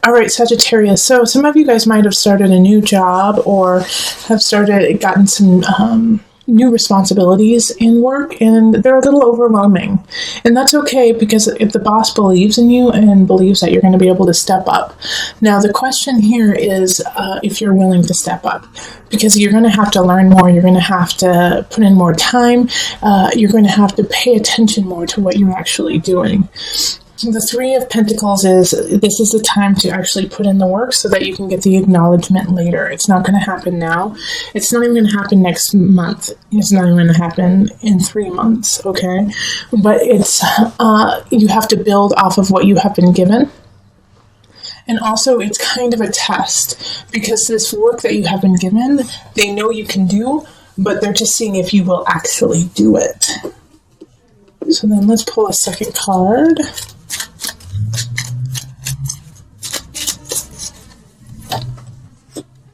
All right, Sagittarius. So some of you guys might have started a new job or have gotten some new responsibilities in work, and they're a little overwhelming. And that's okay, because if the boss believes in you and believes that you're going to be able to step up. Now, the question here is if you're willing to step up, because you're going to have to learn more. You're going to have to put in more time. You're going to have to pay attention more to what you're actually doing. The Three of Pentacles is, this is the time to actually put in the work so that you can get the acknowledgement later. It's not going to happen now. It's not even going to happen next month. It's not even going to happen in 3 months, okay? But it's, you have to build off of what you have been given. And also, it's kind of a test, because this work that you have been given, they know you can do, but they're just seeing if you will actually do it. So then let's pull a second card.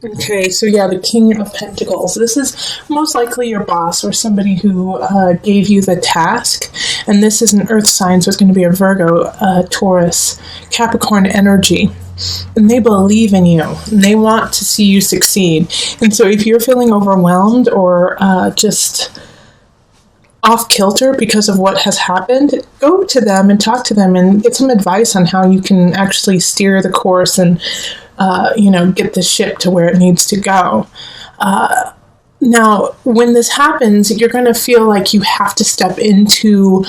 Okay, so yeah, the King of Pentacles. This is most likely your boss or somebody who gave you the task. And this is an earth sign, so it's going to be a Virgo, Taurus, Capricorn energy. And they believe in you. And they want to see you succeed. And so if you're feeling overwhelmed or just off kilter because of what has happened, go to them and talk to them and get some advice on how you can actually steer the course and get the ship to where it needs to go. Now, when this happens, you're going to feel like you have to step into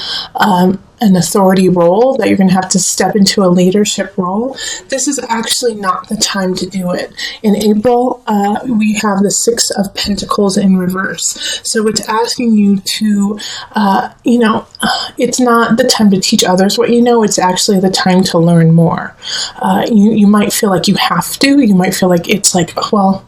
an authority role, that you're going to have to step into a leadership role. This is actually not the time to do it. In April, we have the Six of Pentacles in reverse. So it's asking you to, it's not the time to teach others what you know. It's actually the time to learn more. You might feel like you have to. You might feel like it's like, well,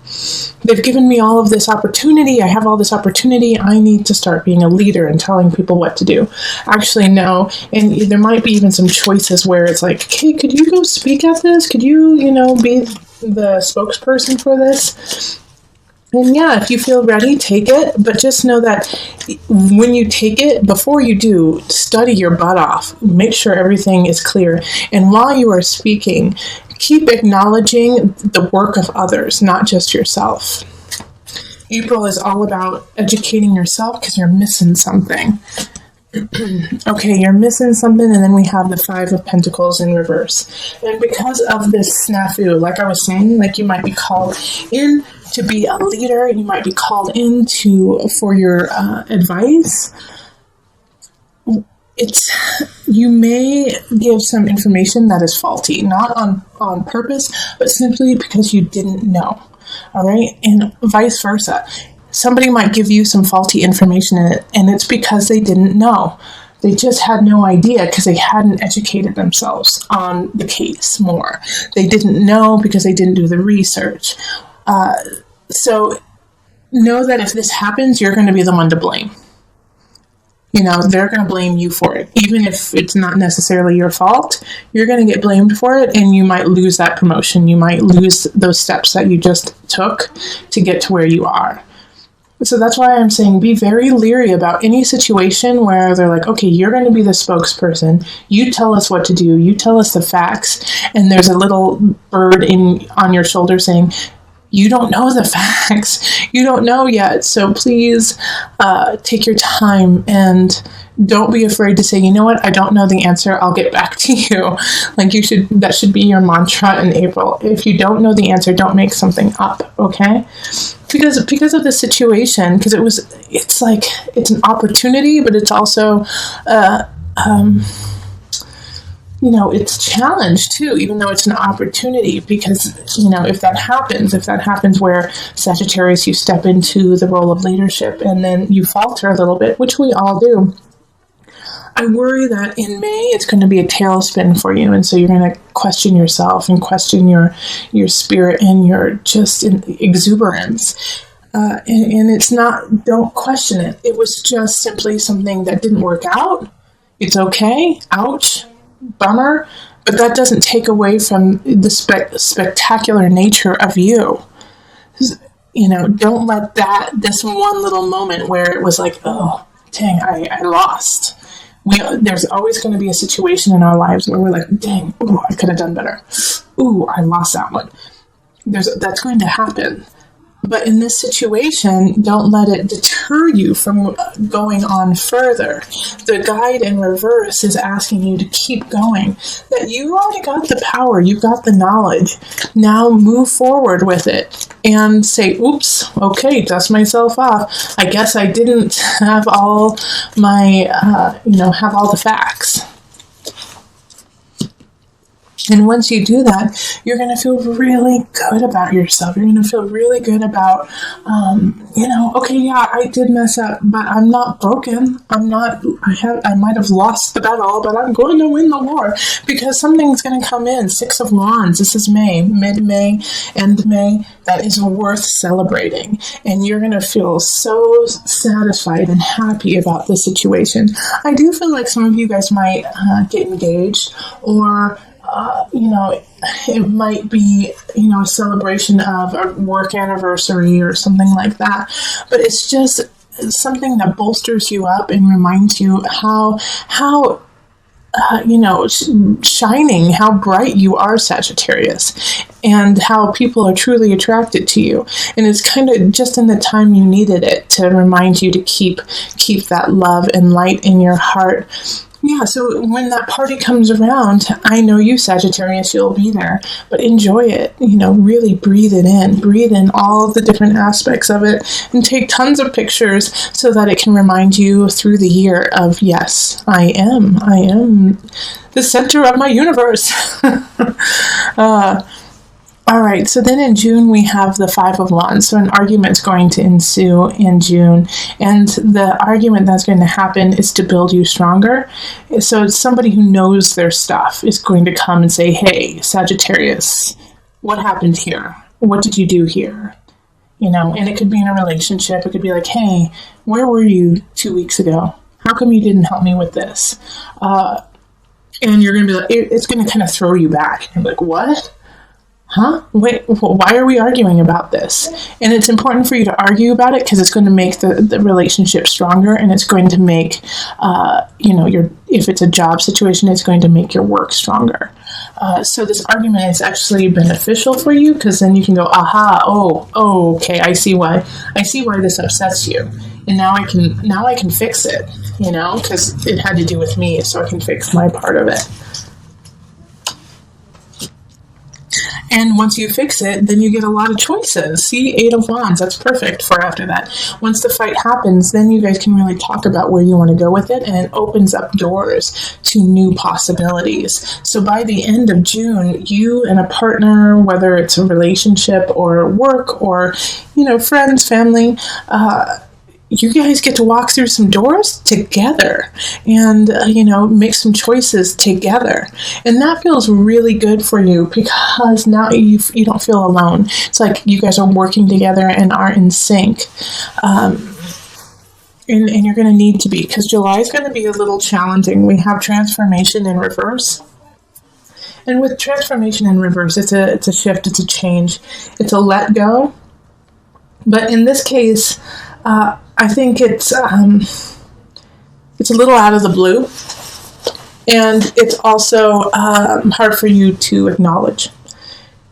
they've given me all of this opportunity. I have all this opportunity. I need to start being a leader and telling people what to do. Actually, no. And there might be even some choices where it's like, hey, could you go speak at this? Could you, be the spokesperson for this? And yeah, if you feel ready, take it. But just know that when you take it, before you do, study your butt off. Make sure everything is clear. And while you are speaking, keep acknowledging the work of others, not just yourself. April is all about educating yourself because you're missing something. Okay, you're missing something, and then we have the Five of Pentacles in reverse. And because of this snafu, like I was saying, like you might be called in to be a leader, you might be called in for your advice. You may give some information that is faulty, not on purpose, but simply because you didn't know. All right, and vice versa. Somebody might give you some faulty information in it, and it's because they didn't know. They just had no idea because they hadn't educated themselves on the case more. They didn't know because they didn't do the research. So know that if this happens, you're going to be the one to blame. They're going to blame you for it. Even if it's not necessarily your fault, you're going to get blamed for it, and you might lose that promotion. You might lose those steps that you just took to get to where you are. So that's why I'm saying be very leery about any situation where they're like, okay, you're going to be the spokesperson. You tell us what to do. You tell us the facts. And there's a little bird on your shoulder saying, you don't know the facts. You don't know yet. So please take your time and don't be afraid to say, you know what? I don't know the answer. I'll get back to you. That should be your mantra in April. If you don't know the answer, don't make something up. Okay? Because of the situation, because it's an opportunity, but it's also, it's challenge too, even though it's an opportunity, because, if that happens where Sagittarius, you step into the role of leadership and then you falter a little bit, which we all do. I worry that in May, it's going to be a tailspin for you. And so you're going to question yourself and question your spirit and your just exuberance. And it's not, don't question it. It was just simply something that didn't work out. It's okay. Ouch. Bummer. But that doesn't take away from the spectacular nature of you. Don't let this one little moment where it was like, oh, dang, I lost. There's always going to be a situation in our lives where we're like, dang, ooh, I could have done better. Ooh, I lost that one. That's going to happen. But in this situation, don't let it deter you from going on further. The guide in reverse is asking you to keep going. That you already got the power, you've got the knowledge. Now move forward with it and say, oops, okay, dust myself off. I guess I didn't have all my, have all the facts. And once you do that, you're going to feel really good about yourself. You're going to feel really good about, okay, yeah, I did mess up, but I'm not broken. I might have lost the battle, but I'm going to win the war because something's going to come in. 6 of Wands. This is May, mid-May, end May. That is worth celebrating. And you're going to feel so satisfied and happy about the situation. I do feel like some of you guys might get engaged or it might be, a celebration of a work anniversary or something like that. But it's just something that bolsters you up and reminds you how shining, how bright you are, Sagittarius, and how people are truly attracted to you. And it's kind of just in the time you needed it to remind you to keep that love and light in your heart. Yeah, so when that party comes around, I know you, Sagittarius, you'll be there, but enjoy it, really breathe it in, breathe in all the different aspects of it, and take tons of pictures so that it can remind you through the year of, yes, I am the center of my universe. All right, so then in June, we have the 5 of Wands. So an argument's going to ensue in June. And the argument that's going to happen is to build you stronger. So it's somebody who knows their stuff is going to come and say, hey, Sagittarius, what happened here? What did you do here? And it could be in a relationship. It could be like, hey, where were you 2 weeks ago? How come you didn't help me with this? And you're going to be like, it's going to kind of throw you back. You're like, what? Huh? Wait, why are we arguing about this? And it's important for you to argue about it because it's going to make the relationship stronger, and it's going to make, if it's a job situation, it's going to make your work stronger. So this argument is actually beneficial for you because then you can go, aha, oh, okay, I see why this upsets you. And now I can fix it, because it had to do with me, so I can fix my part of it. And once you fix it, then you get a lot of choices. See, 8 of Wands, that's perfect for after that. Once the fight happens, then you guys can really talk about where you want to go with it, and it opens up doors to new possibilities. So by the end of June, you and a partner, whether it's a relationship or work or, friends, family, you guys get to walk through some doors together and, make some choices together. And that feels really good for you because now you don't feel alone. It's like you guys are working together and are in sync. And you're going to need to be, because July is going to be a little challenging. We have transformation in reverse. And with transformation in reverse, it's a shift, it's a change, it's a let go. But in this case, I think it's a little out of the blue, and it's also hard for you to acknowledge.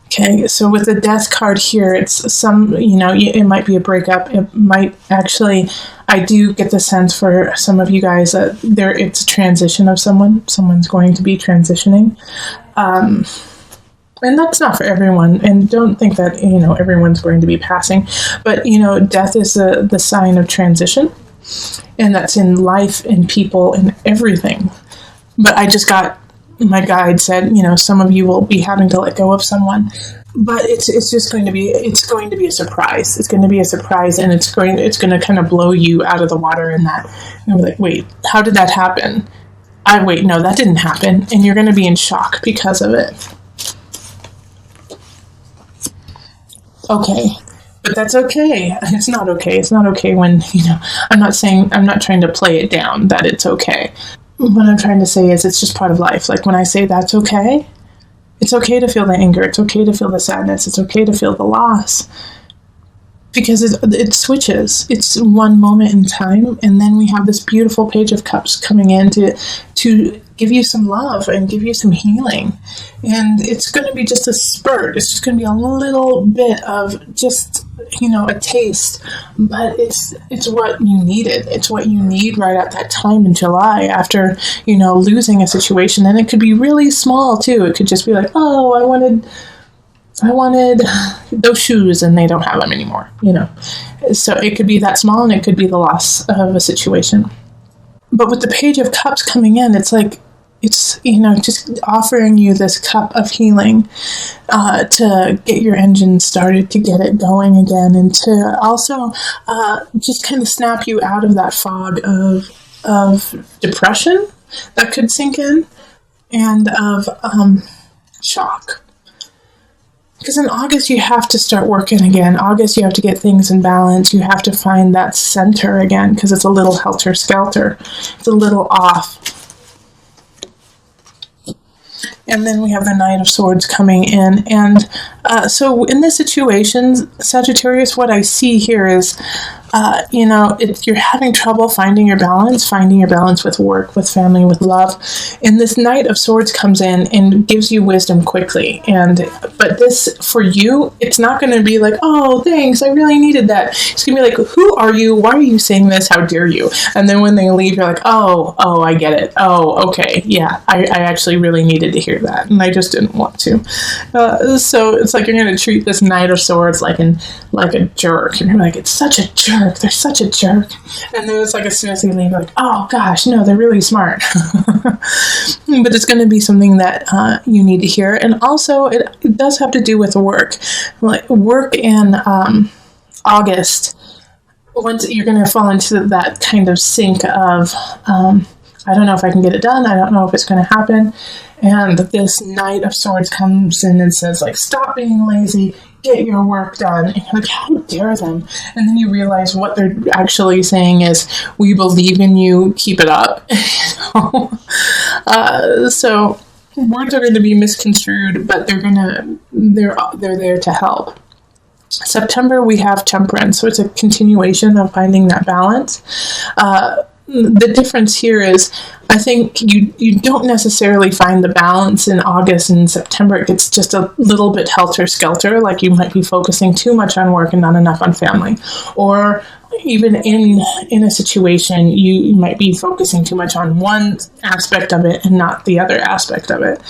Okay, so with the Death card here, it's it might be a breakup. It might actually, I do get the sense for some of you guys that it's a transition of someone. Someone's going to be transitioning. And that's not for everyone. And don't think that, everyone's going to be passing. But, death is the sign of transition. And that's in life, in people, in everything. But I just got, my guide said, some of you will be having to let go of someone. But it's going to be a surprise. It's going to be a surprise, and it's going to kind of blow you out of the water in that. You're like, wait, how did that happen? No, that didn't happen. And you're going to be in shock because of it. Okay, but that's okay. It's not okay. It's not okay when, I'm not trying to play it down that it's okay. What I'm trying to say is it's just part of life. Like when I say that's okay, it's okay to feel the anger. It's okay to feel the sadness. It's okay to feel the loss. because it switches. It's one moment in time, and then we have this beautiful Page of Cups coming in to give you some love and give you some healing. And it's going to be just a spurt. It's just going to be a little bit of just, a taste, but it's what you needed. It's what you need right at that time in July after, losing a situation. And it could be really small too. It could just be like, oh, I wanted those shoes and they don't have them anymore, So it could be that small, and it could be the loss of a situation. But with the Page of Cups coming in, it's like, it's, just offering you this cup of healing to get your engine started, to get it going again, and to also just kind of snap you out of that fog of depression that could sink in, and of shock. Because in August, you have to start working again. August, you have to get things in balance. You have to find that center again, because it's a little helter-skelter. It's a little off. And then we have the Knight of Swords coming in. And so in this situation, Sagittarius, what I see here is, you're having trouble finding your balance with work, with family, with love. And this Knight of Swords comes in and gives you wisdom quickly. But this, for you, it's not going to be like, oh, thanks, I really needed that. It's going to be like, who are you? Why are you saying this? How dare you? And then when they leave, you're like, oh, I get it. Oh, okay. Yeah, I actually really needed to hear that. And I just didn't want to. So it's like you're going to treat this Knight of Swords like a jerk. And you're like, it's such a jerk. They're such a jerk. And then it's like, as soon as they leave, you're like, oh gosh, no, they're really smart. But it's going to be something that you need to hear. And also, it does have to do with work. Like work in August, once you're going to fall into that kind of sink of, I don't know if I can get it done. I don't know if it's going to happen. And this Knight of Swords comes in and says, like, stop being lazy, get your work done. And you're like, how dare them? And then you realize what they're actually saying is, we believe in you, keep it up. So words are going to be misconstrued, but they're there to help. September, we have Temperance, so it's a continuation of finding that balance. The difference here is, I think you don't necessarily find the balance in August and September. It gets just a little bit helter-skelter, like you might be focusing too much on work and not enough on family. Or even in a situation, you might be focusing too much on one aspect of it and not the other aspect of it.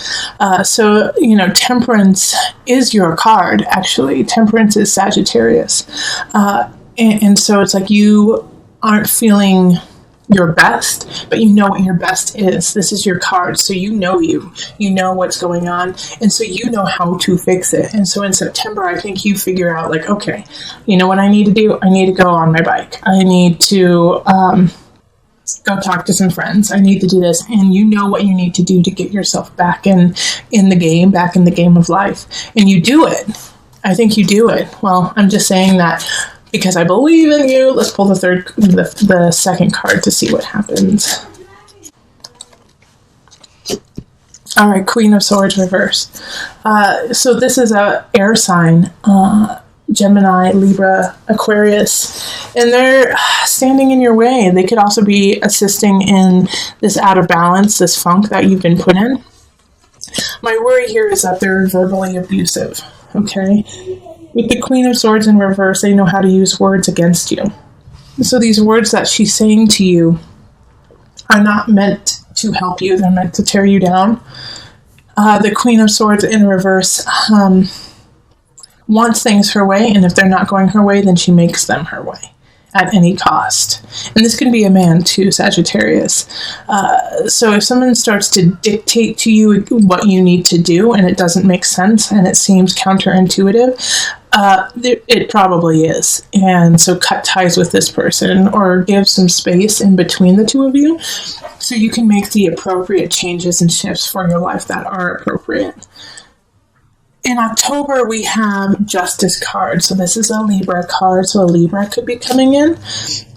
So, Temperance is your card, actually. Temperance is Sagittarius. And so it's like you aren't feeling your best, but you know what your best is. This is your card, so you know what's going on, and so you know how to fix it. And so in September, I think you figure out, like, okay, you know what I need to do? I need to go on my bike. I need to go talk to some friends. I need to do this, and you know what you need to do to get yourself back in the game of life, and you do it. I think you do it. Well, I'm just saying that because I believe in you. Let's pull the second card to see what happens. All right, Queen of Swords reversed. So this is a air sign, Gemini, Libra, Aquarius, and they're standing in your way. They could also be assisting in this out of balance, this funk that you've been put in. My worry here is that they're verbally abusive, okay? With the Queen of Swords in reverse, they know how to use words against you. So these words that she's saying to you are not meant to help you. They're meant to tear you down. The Queen of Swords in reverse wants things her way, and if they're not going her way, then she makes them her way at any cost. And this can be a man too, Sagittarius. So if someone starts to dictate to you what you need to do and it doesn't make sense and it seems counterintuitive, it probably is. And so cut ties with this person or give some space in between the two of you so you can make the appropriate changes and shifts for your life that are appropriate. In October, we have Justice card. So this is a Libra card. So a Libra could be coming in.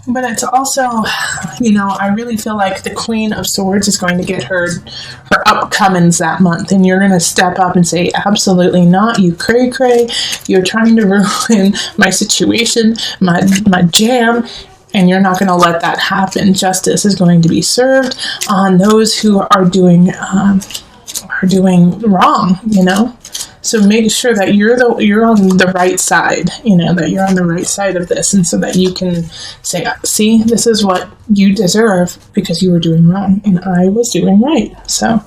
But it's also, I really feel like the Queen of Swords is going to get her upcomings that month, and you're going to step up and say, absolutely not, you cray cray, you're trying to ruin my situation, my jam, and you're not going to let that happen. Justice is going to be served on those who are doing wrong, So make sure that you're on the right side, that you're on the right side of this, and so that you can say, see, this is what you deserve because you were doing wrong and I was doing right. So,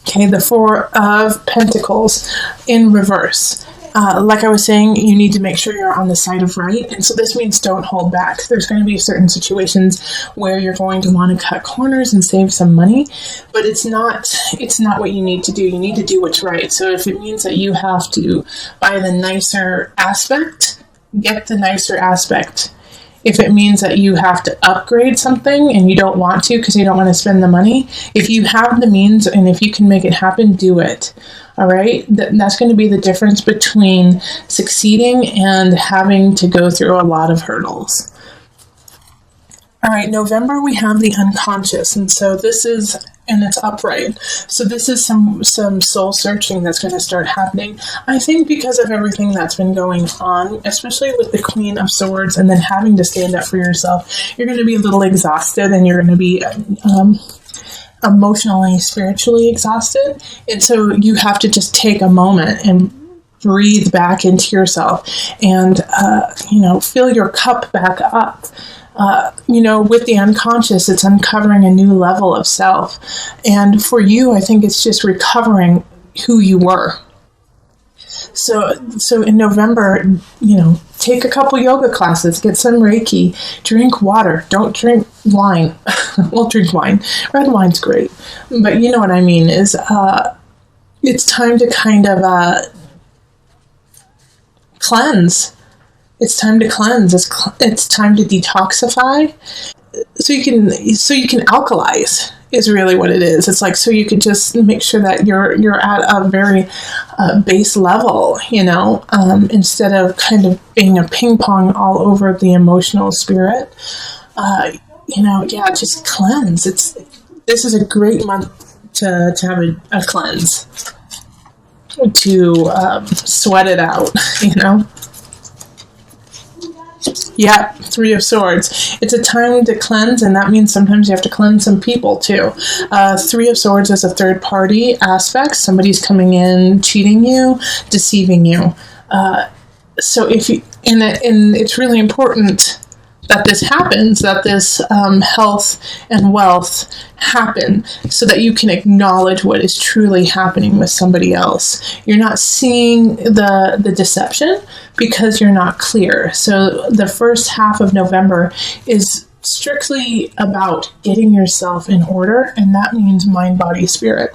okay, the Four of Pentacles in reverse. Like I was saying, you need to make sure you're on the side of right. And so this means don't hold back. There's going to be certain situations where you're going to want to cut corners and save some money, but it's not what you need to do. You need to do what's right. So if it means that you have to buy the nicer aspect, get the nicer aspect. If it means that you have to upgrade something and you don't want to because you don't want to spend the money, if you have the means and if you can make it happen, do it. All right, that's going to be the difference between succeeding and having to go through a lot of hurdles. All right, November, we have the unconscious, and so it's upright. So this is some soul searching that's going to start happening. I think because of everything that's been going on, especially with the Queen of Swords and then having to stand up for yourself, you're going to be a little exhausted and you're going to be emotionally, spiritually exhausted. And so you have to just take a moment and breathe back into yourself and, fill your cup back up. With the unconscious, it's uncovering a new level of self. And for you, I think it's just recovering who you were. So in November, take a couple yoga classes, get some Reiki, drink water, don't drink wine. Well, drink wine. Red wine's great. But you know what I mean is, it's time to kind of cleanse. It's time to cleanse. It's time to detoxify. So you can alkalize is really what it is. It's like, so you could just make sure that you're at a very base level, instead of kind of being a ping pong all over the emotional spirit. Just cleanse. This is a great month to have a cleanse, to sweat it out, Yeah, Three of Swords. It's a time to cleanse, and that means sometimes you have to cleanse some people too. Three of Swords is a third party aspect. Somebody's coming in, cheating you, deceiving you. So if you, and it's really important that this happens, that this health and wealth happen, so that you can acknowledge what is truly happening with somebody else. You're not seeing the deception because you're not clear. So the first half of November is strictly about getting yourself in order, and that means mind, body, spirit.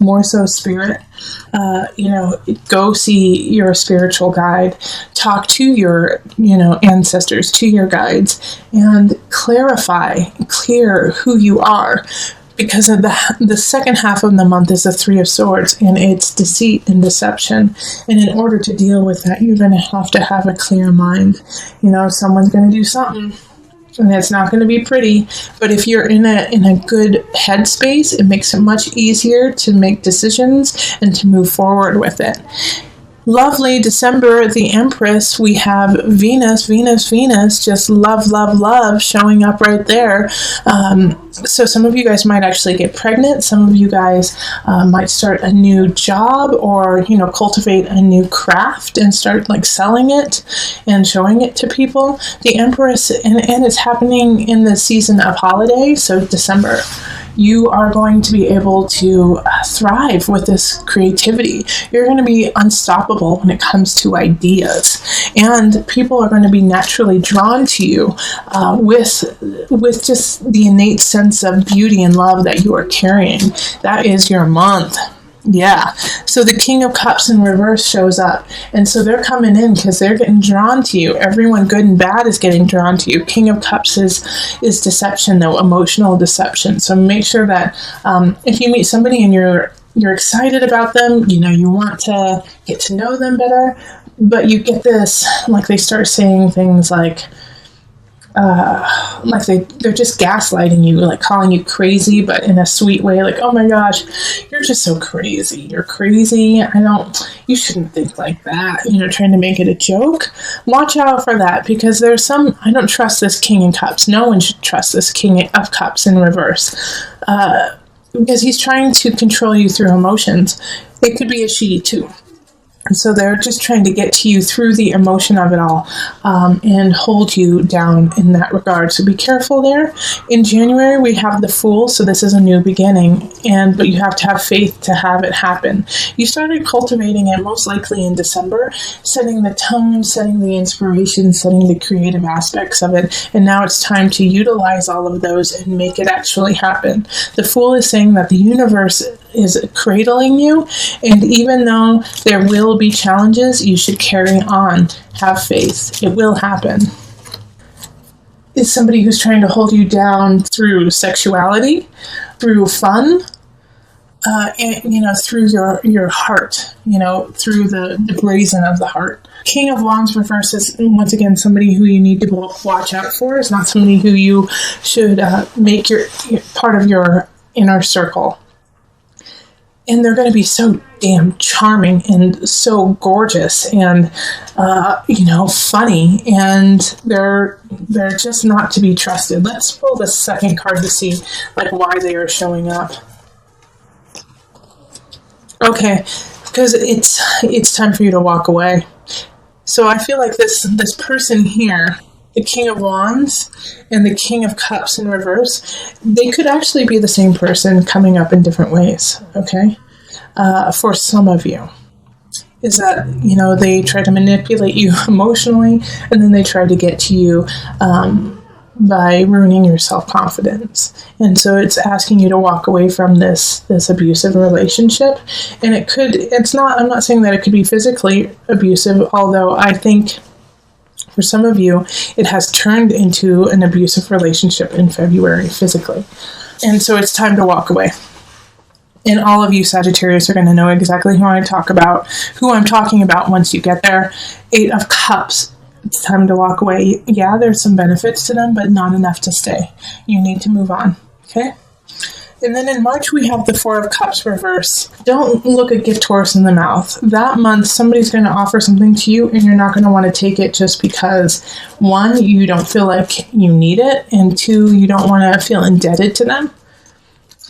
More so spirit. Go see your spiritual guide, talk to your, ancestors, to your guides, and clear who you are. Because of the second half of the month is the Three of Swords, and it's deceit and deception. And in order to deal with that, you're going to have a clear mind. Someone's going to do something, and it's not going to be pretty, but if you're in a good headspace, it makes it much easier to make decisions and to move forward with it. Lovely December, the Empress, we have Venus, just love, showing up right there. So some of you guys might actually get pregnant. Some of you guys might start a new job, or, cultivate a new craft and start selling it and showing it to people. The Empress, and it's happening in the season of holiday, so December. You are going to be able to thrive with this creativity. You're going to be unstoppable when it comes to ideas, and people are going to be naturally drawn to you with just the innate sense of beauty and love that you are carrying. That is your month. Yeah. So the King of Cups in reverse shows up, and so they're coming in because they're getting drawn to you. Everyone good and bad is getting drawn to you. King of Cups is deception, though, emotional deception. So make sure that if you meet somebody and you're excited about them, you want to get to know them better, But you get this, like they start saying things like they're just gaslighting you, like calling you crazy, but in a sweet way, like, oh my gosh, you're just so crazy. You're crazy. You shouldn't think like that. Trying to make it a joke. Watch out for that, because I don't trust this King of Cups. No one should trust this King of Cups in reverse. Because he's trying to control you through emotions. It could be a she too. And so they're just trying to get to you through the emotion of it all, and hold you down in that regard. So be careful there. In January, we have the Fool, so this is a new beginning, but you have to have faith to have it happen. You started cultivating it most likely in December, setting the tone, setting the inspiration, setting the creative aspects of it, and now it's time to utilize all of those and make it actually happen. The Fool is saying that the universe is cradling you, and even though there will be challenges, you should carry on. Have faith. It will happen. Is somebody who's trying to hold you down through sexuality, through fun, and through your heart, through the brazen of the heart. King of Wands reverse is, once again, somebody who you need to watch out for. It's not somebody who you should make your part of your inner circle. And they're going to be so damn charming and so gorgeous and, funny. And they're just not to be trusted. Let's pull the second card to see, why they are showing up. Okay, because it's time for you to walk away. So I feel like this person here, the King of Wands and the King of Cups in reverse, they could actually be the same person coming up in different ways, okay? For some of you, is that, they try to manipulate you emotionally, and then they try to get to you by ruining your self-confidence. And so it's asking you to walk away from this abusive relationship. And I'm not saying that it could be physically abusive, although I think for some of you, it has turned into an abusive relationship in February physically. And so it's time to walk away. And all of you Sagittarius are going to know exactly who I'm talking about once you get there. 8 of Cups. It's time to walk away. Yeah, there's some benefits to them, but not enough to stay. You need to move on. Okay? And then in March, we have the 4 of Cups reverse. Don't look a gift horse in the mouth. That month, somebody's going to offer something to you, and you're not going to want to take it just because, 1, you don't feel like you need it, and 2, you don't want to feel indebted to them.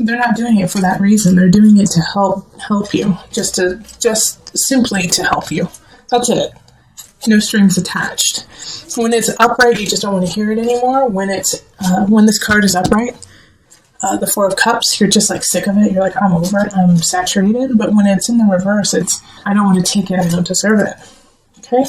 They're not doing it for that reason. They're doing it to help you, just simply to help you. That's it. No strings attached. When it's upright, you just don't want to hear it anymore. When this card is upright, the 4 of Cups, you're just sick of it. You're like, I'm over it. I'm saturated. But when it's in the reverse, I don't want to take it. I don't deserve it. Okay?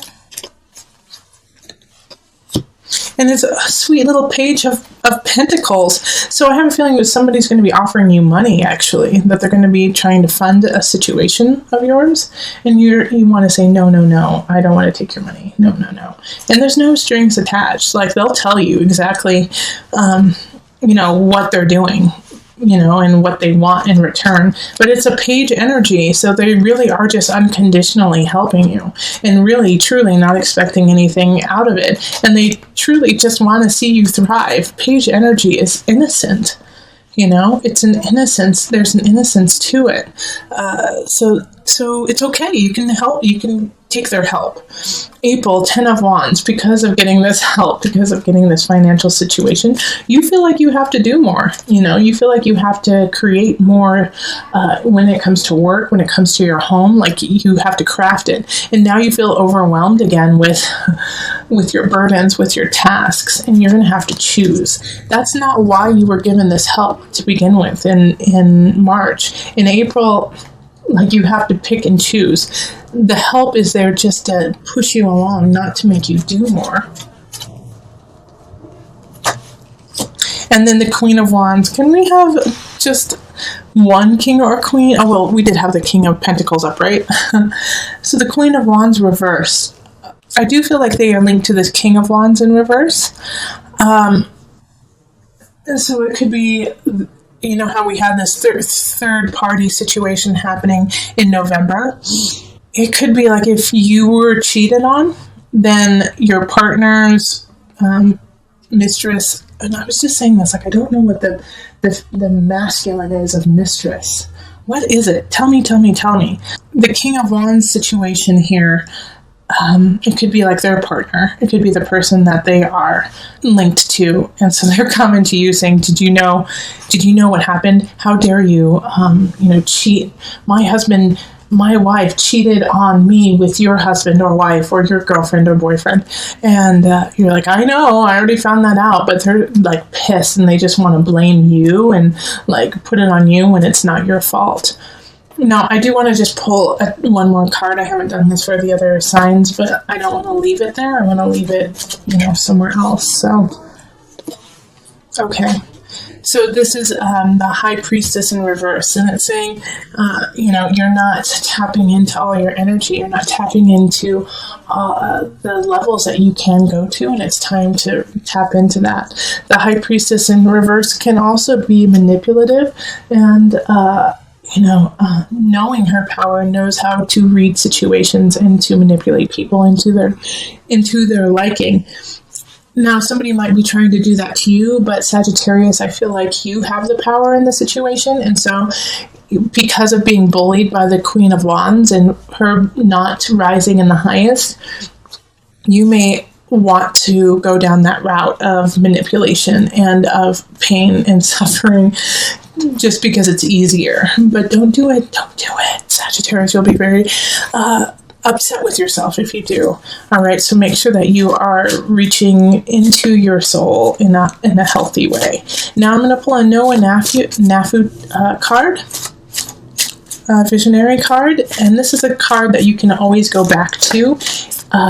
And it's a sweet little page of pentacles. So I have a feeling that somebody's going to be offering you money, actually, that they're going to be trying to fund a situation of yours. And you want to say, no, I don't want to take your money. No. And there's no strings attached. They'll tell you exactly, what they're doing, and what they want in return. But it's a page energy, so they really are just unconditionally helping you and really, truly not expecting anything out of it. And they truly just want to see you thrive. Page energy is innocent. It's an innocence. There's an innocence to it. So it's okay. You can help. You can take their help. April, 10 of Wands, because of getting this help, because of getting this financial situation, you feel like you have to do more. You feel like you have to create more when it comes to work, when it comes to your home, you have to craft it. And now you feel overwhelmed again with your burdens, with your tasks, and you're going to have to choose. That's not why you were given this help to begin with in March. In April, you have to pick and choose. The help is there just to push you along, not to make you do more. And then the Queen of Wands. Can we have just one king or queen? Oh, well, we did have the King of Pentacles upright. So the Queen of Wands reverse. I do feel like they are linked to this King of Wands in reverse. And so it could be, how we had this third party situation happening in November. it could be like if you were cheated on, then your partner's mistress, and I was just saying this, like, I don't know what the masculine is of mistress. What is it? Tell me. The King of Wands situation here, it could be like their partner. It could be the person that they are linked to. And so they're coming to you saying, did you know what happened? How dare you, cheat? My wife cheated on me with your husband or wife or your girlfriend or boyfriend. And you're like, I know, I already found that out. But they're like pissed and they just want to blame you and like put it on you when it's not your fault. Now, I do want to just pull one more card. I haven't done this for the other signs, but I don't want to leave it there. I want to leave it, somewhere else. So, okay. So this is the High Priestess in reverse, and it's saying, you're not tapping into all your energy. You're not tapping into the levels that you can go to, and it's time to tap into that. The High Priestess in reverse can also be manipulative, and knowing her power, knows how to read situations and to manipulate people into their liking. Now, somebody might be trying to do that to you, but Sagittarius, I feel like you have the power in the situation. And so because of being bullied by the Queen of Wands and her not rising in the highest, you may want to go down that route of manipulation and of pain and suffering just because it's easier. But don't do it. Sagittarius, you'll be very upset with yourself if you do. All right, so make sure that you are reaching into your soul in a healthy way. Now I'm going to pull a Noah Nafu card, visionary card, and this is a card that you can always go back to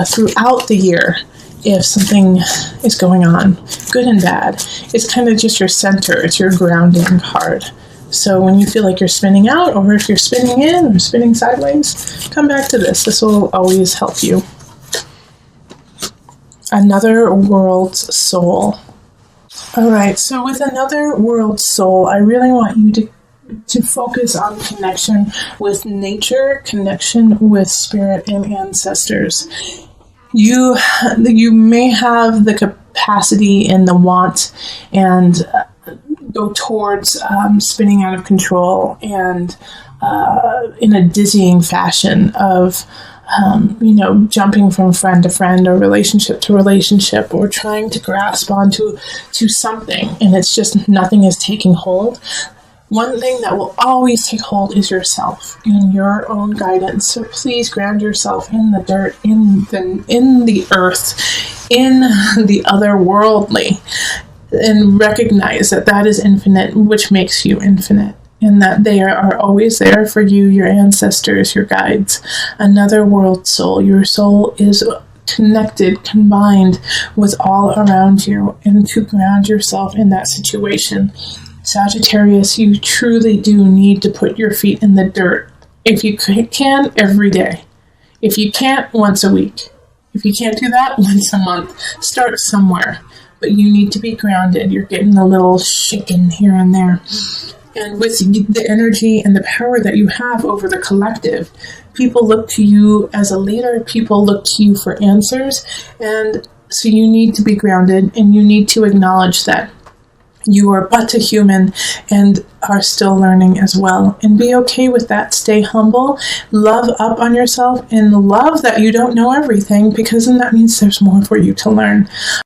throughout the year if something is going on, good and bad. It's kind of just your center. It's your grounding card. So when you feel like you're spinning out, or if you're spinning in or spinning sideways, come back to this. This will always help you. Another world's soul. All right, so with another world's soul, I really want you to focus on connection with nature, connection with spirit and ancestors. You may have the capacity and the want and go towards spinning out of control and in a dizzying fashion of jumping from friend to friend or relationship to relationship, or trying to grasp onto something, and it's just nothing is taking hold. One thing that will always take hold is yourself and your own guidance. So please ground yourself in the dirt, in the earth, in the otherworldly, and recognize that is infinite, which makes you infinite, and that they are always there for you, your ancestors, your guides. Another world soul. Your soul is connected, combined with all around you, and to ground yourself in that situation. Sagittarius, you truly do need to put your feet in the dirt. If you can, every day. If you can't, once a week. If you can't do that, once a month. Start somewhere. But you need to be grounded. You're getting a little shaken here and there. And with the energy and the power that you have over the collective, people look to you as a leader. People look to you for answers. And so you need to be grounded, and you need to acknowledge that you are but a human and are still learning as well. And be okay with that. Stay humble, love up on yourself, and love that you don't know everything, because then that means there's more for you to learn.